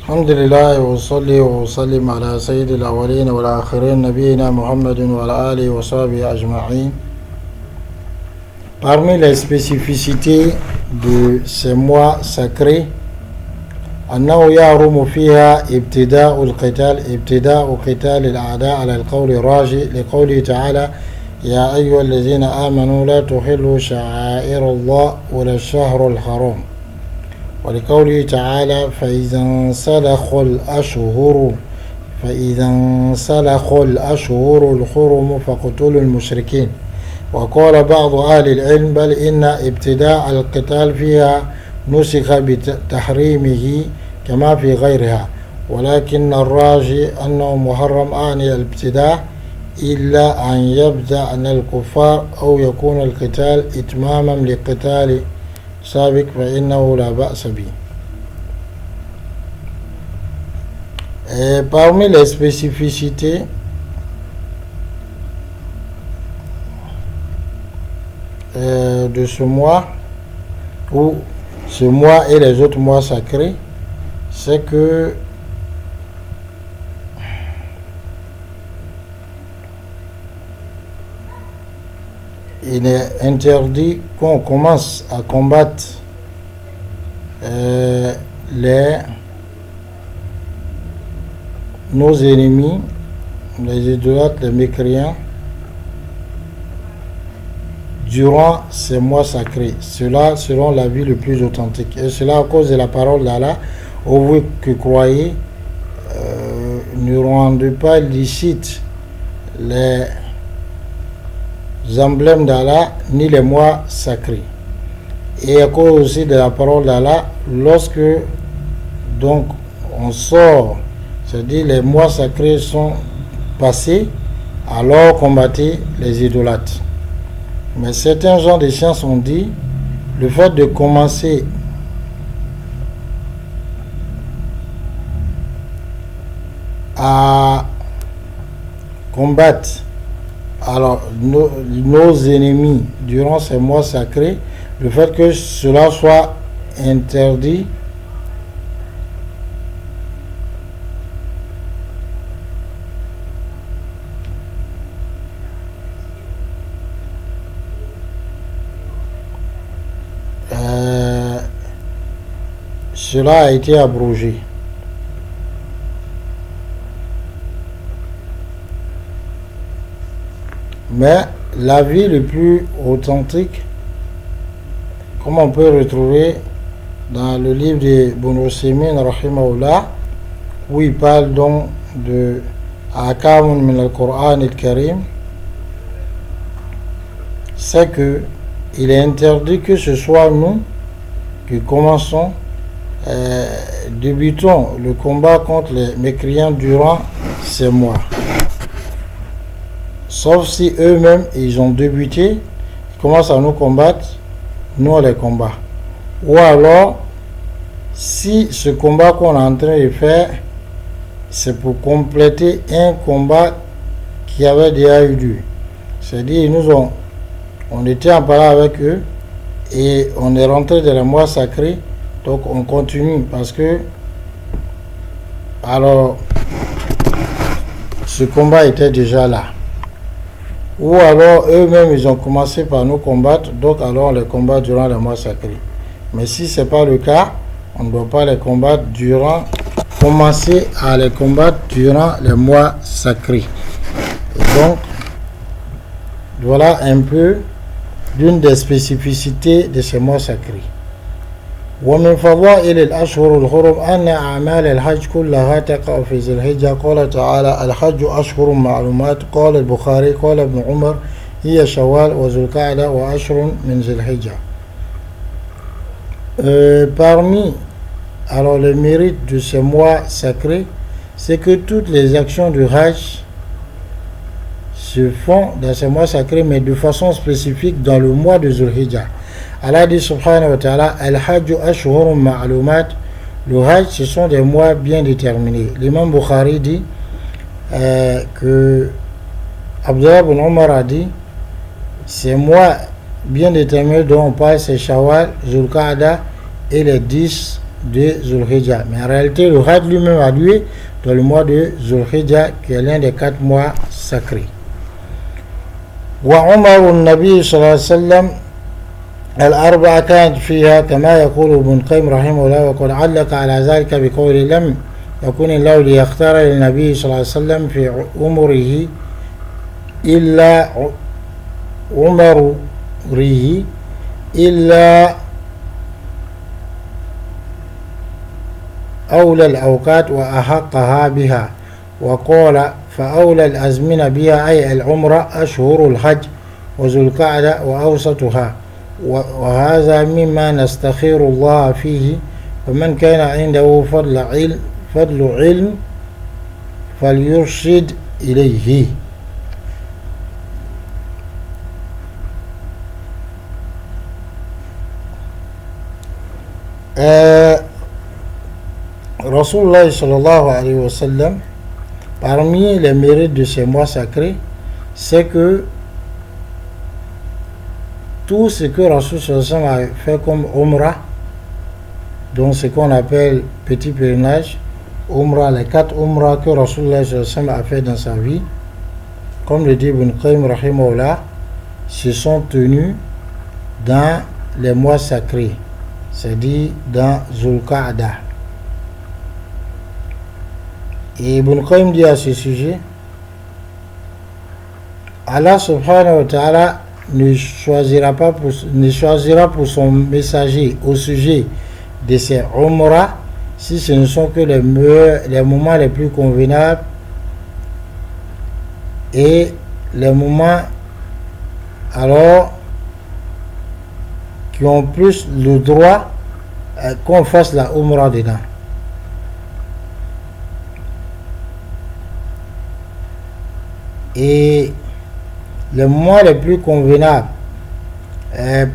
الحمد لله وصلي وسلم على سيد الأولين والآخرين نبينا محمد وعلى آله وصحبه أجمعين. Parmi les spécificités de ces mois sacrés, أنه يحرم فيها ابتداء قتال الأعداء على القول الراجح لقوله تعالى يا أيها الذين آمنوا لا تحلوا شعائر الله ولا الشهر الحرام، ولقوله تعالى فإذا انسلخ الأشهر الحرم فاقتلوا المشركين. وقال بعض أهل العلم بل إن ابتداء القتال فيها نسخ بتحريمه كما في غيرها، ولكن الراجح أنه محرم الابتداء إلا أن يبدأ الكفار أو يكون القتال إتماما لقتال سابق فإنه لا بأس به. Et parmi les spécificités de ce mois, ou ce mois et les autres mois sacrés, c'est que il est interdit qu'on commence à combattre nos ennemis, les idolâtres, les mécréants, durant ces mois sacrés. Cela selon l'avis le plus authentique. Et cela à cause de la parole d'Allah, au vous que croyez, ne rendez pas licite les emblèmes d'Allah ni les mois sacrés. Et à cause aussi de la parole d'Allah, lorsque donc on sort, c'est-à-dire les mois sacrés sont passés, alors combattez les idolâtres. Mais certains gens de science ont dit le fait de commencer à combattre nos ennemis durant ces mois sacrés, le fait que cela soit interdit cela a été abrogé. Mais l'avis le plus authentique, comme on peut retrouver dans le livre de Ibn Usaymin rahimahullah, où il parle donc de Ahkamun min al-Qur'an al-Karim, c'est que il est interdit que ce soit nous qui commençons, débutons le combat contre les mécréants durant ces mois. Sauf si eux-mêmes, ils ont débuté, ils commencent à nous combattre, nous on les combat. Ou alors, si ce combat qu'on est en train de faire, c'est pour compléter un combat qui avait déjà eu lieu. C'est-à-dire, on était en parlant avec eux et on est rentré dans le mois sacré, donc on continue parce que, alors, ce combat était déjà là. Ou alors eux-mêmes ils ont commencé par nous combattre, donc alors on les combat durant le mois sacré. Mais si ce n'est pas le cas, on ne doit pas les combattre commencer à les combattre durant les mois sacrés. Et donc, voilà un peu l'une des spécificités de ces mois sacrés. ومن فضائل الأشهر الحرم أن أعمال الحج كلها تقع في ذي الحجة. قال تعالى الحج أشهر معلومات. قال البخاري قال ابن عمر هي شوال وذو القعدة وأشهر من ذي الحجة. Parmi les mérites de ces mois sacrés, c'est que toutes les actions du Hajj se font dans ces mois sacrés, mais de façon spécifique dans le mois de Dhul Hijjah. Allah dit subhanahu wa ta'ala Al-Hajj ashhurun ma'lumat. Le Hajj, ce sont des mois bien déterminés. L'imam Bukhari dit que Abdullah ibn Omar a dit ces mois bien déterminés dont on parle, c'est Shawwal, Zulqa'da et les 10 de Zulhijjah. Mais en réalité, le Hajj lui-même a lieu dans le mois de Zulhijjah, qui est l'un des 4 mois sacrés. وعمر النبي صلى الله عليه وسلم الأربعة كانت فيها كما يقول ابن القيم رحمه الله، وقد علق على ذلك بقول لم يكن الله ليختار للنبي صلى الله عليه وسلم في عمره إلا عمره إلا أولى الأوقات وأحقها بها، وقال فأولى الأزمنة بها أي العمرة أشهر الحج وذو القعدة وأوسطها، وهذا مما نستخير الله فيه، فمن كان عنده فضل علم فليرشد إليه. Rasulullah sallallahu alayhi wa sallam, parmi les mérites de ces mois sacrés, c'est que tout ce que Rasul sallallahu alayhi wa sallam a fait comme Umrah, donc ce qu'on appelle petit pèlerinage, Umrah, les 4 Umrah que Rasulullah sallallahu alayhi wa sallam a fait dans sa vie, comme le dit Ibn Qayyim rahimahullah, se sont tenus dans les mois sacrés, c'est-à-dire dans Zulqa'dah. Et Ibn Qayyim dit à ce sujet, Allah subhanahu wa ta'ala ne choisira pour son messager au sujet de ces Umrah si ce ne sont que les moments les plus convenables et les moments alors qui ont plus le droit qu'on fasse la Umrah dedans. Et les mois les plus convenables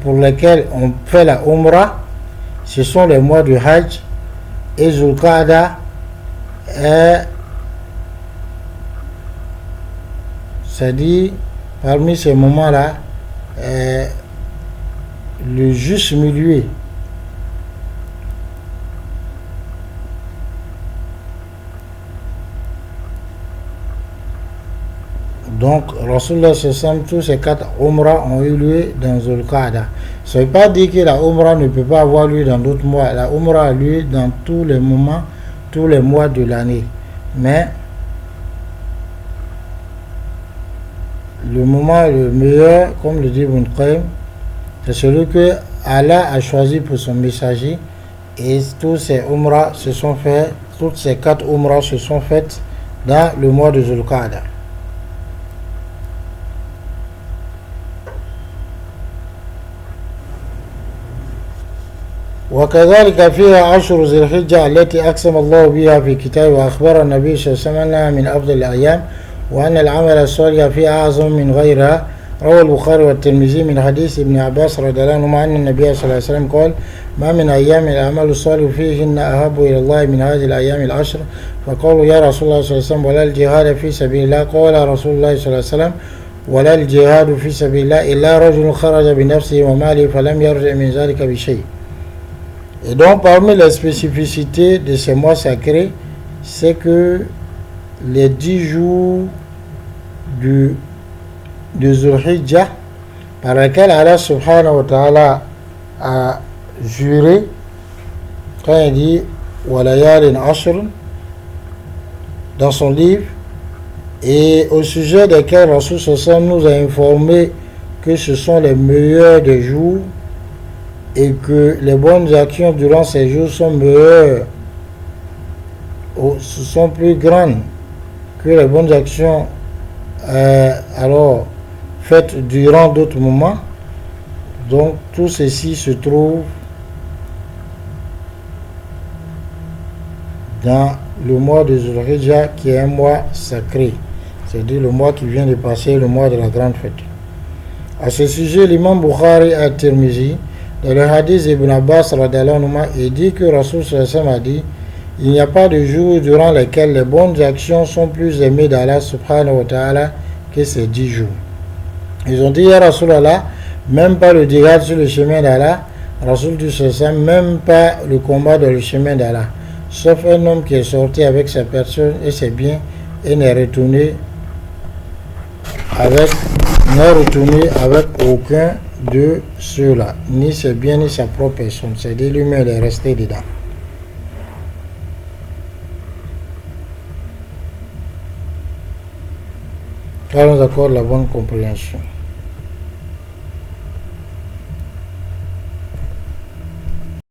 pour lesquels on fait la Umrah, ce sont les mois du Hajj et Zulqa'dah, c'est-à-dire parmi ces moments-là, le juste milieu. Donc, Rasulullah sallam, tous ces 4 Umrah ont eu lieu dans Zulqa'dah. Ça ne veut pas dire que la Umrah ne peut pas avoir lieu dans d'autres mois. La Umrah a lieu dans tous les moments, tous les mois de l'année. Mais le moment le meilleur, comme le dit Ibn Qayyim, c'est celui que Allah a choisi pour son messager. Et tous ces Umrah se sont faits, toutes ces 4 Umrah se sont faites dans le mois de Zulqa'dah. وكذلك فيها عشر ذي الحجة التي أقسم الله بها في كتابه، وأخبر النبي صلى الله عليه وسلم أنها من أفضل الأيام وأن العمل الصالح فيها أعظم من غيرها. روى البخاري والترمذي من حديث ابن عباس رضي الله عنهما أن النبي صلى الله عليه وسلم قال: ما من أيام العمل الصالح فيهن أحب إلى الله من هذه الأيام العشر. فقالوا يا رسول الله صلى الله عليه وسلم ولا الجهاد في سبيل الله؟ قال رسول الله صلى الله عليه وسلم: ولا الجهاد في سبيل الله إلا رجل خرج بنفسه وماله فلم يرجع من ذلك بشيء. Et donc, parmi les spécificités de ces mois sacrés, c'est que les 10 jours de Zulhijjah, par lesquels Allah subhanahu wa ta'ala a juré, quand il dit Walayalin Ashr dans son livre, et au sujet desquels Rasul sallam nous a informé que ce sont les meilleurs des jours, et que les bonnes actions durant ces jours sont meilleures, sont plus grandes que les bonnes actions alors faites durant d'autres moments. Donc tout ceci se trouve dans le mois de Zulhijjah, qui est un mois sacré, c'est-à-dire le mois qui vient de passer, le mois de la grande fête. À ce sujet, l'imam Bukhari at-Tirmizi, dans le hadith Ibn Abbas radhiyallahu anhu, il dit que Rasul sallallahu alayhi wa sallam a dit: il n'y a pas de jour durant lesquels les bonnes actions sont plus aimées d'Allah subhanahu wa ta'ala que ces 10 jours. Ils ont dit: ya Rasulallah, même pas le djihad sur le chemin d'Allah? Rasoul dit ça, même pas le combat dans le chemin d'Allah. Sauf un homme qui est sorti avec sa personne et ses biens et n'est retourné avec aucun de ceux-là, ni ses biens ni sa propre personne. C'est-à-dire lui-même est resté dedans. Car nous accorde la bonne compréhension.